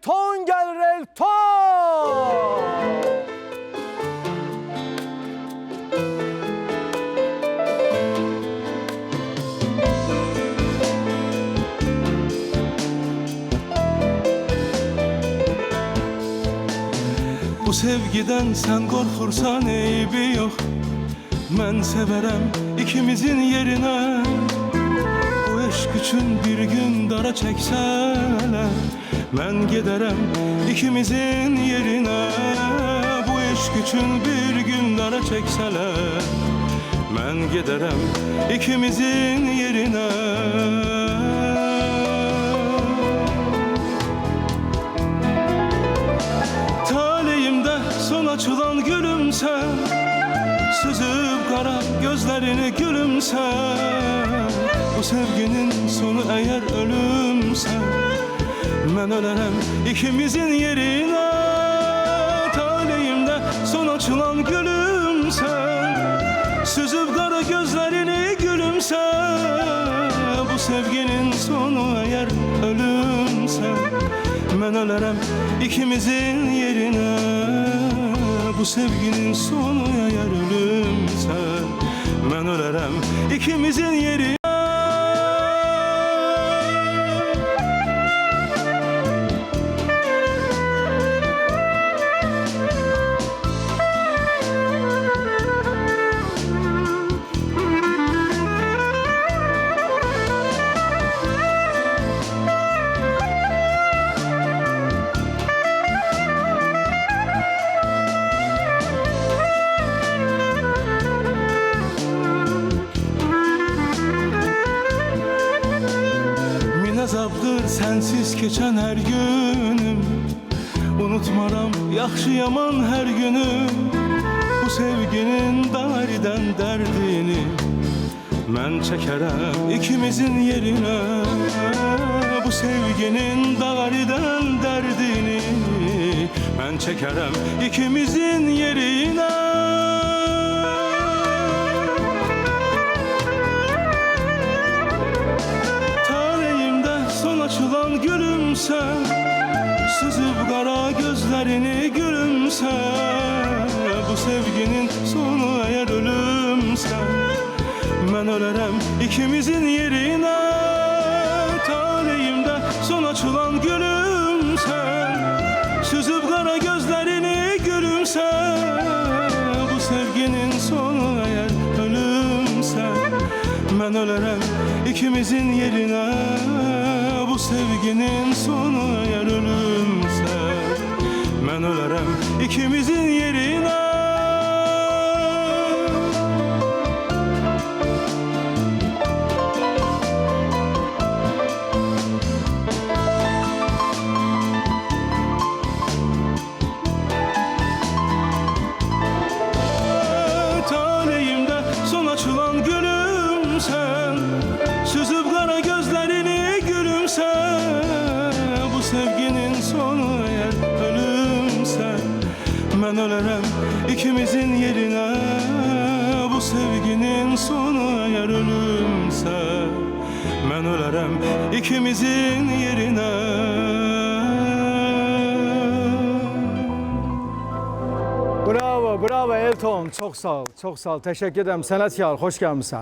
Elton gelir Elton. Bu sevgiden sen korkursan eybi yok. Ben severem ikimizin yerine. Bu aşk için bir gün dara çekseler, ben giderem ikimizin yerine. Bu aşk için bir gün dara çekseler, ben giderem ikimizin yerine. Talihimde son açılan gülümse, süzüp kara gözlerini gülümse. Bu sevginin sonu eğer ölümse, ben ölerem ikimizin yerine. Talihimde son açılan gülümse, süzüp kara gözlerini gülümse. Bu sevginin sonu eğer ölümse, ben ölerem ikimizin yerine. Bu sevginin sonu eğer ölümse, ben ölerem ikimizin yerine. Azapdır sensiz geçen her günüm. Unutmaram yaxşı yaman her günüm. Bu sevginin dariden derdini ben çekerem ikimizin yerine. Bu sevginin dariden derdini ben çekerem ikimizin yerine. Açılan gülümse, süzüp kara gözlerini gülümse. Bu sevginin sonu eğer ölümse, ben ölerem ikimizin yerine. Talihimde son açılan gülümse, süzüp kara gözlerini gülümse. Bu sevginin sonu eğer ölümse, ben ölerem ikimizin yerine. Bu sevginin sonu eğer ölümse, ben ölerem ikimizin yerine. Talihimde son açılan gülümsen, süzüp kara gözlerini gülümse. Bu sevginin sonu eğer ölümse, ben ölerem ikimizin yerine. Bu sevginin sonu eğer ölümse, ben ölerem ikimizin yerine. Bravo, bravo Elton. Çok sağ ol, çok sağ ol. Teşekkür ederim. Sənətkar, hoş gelmişsən.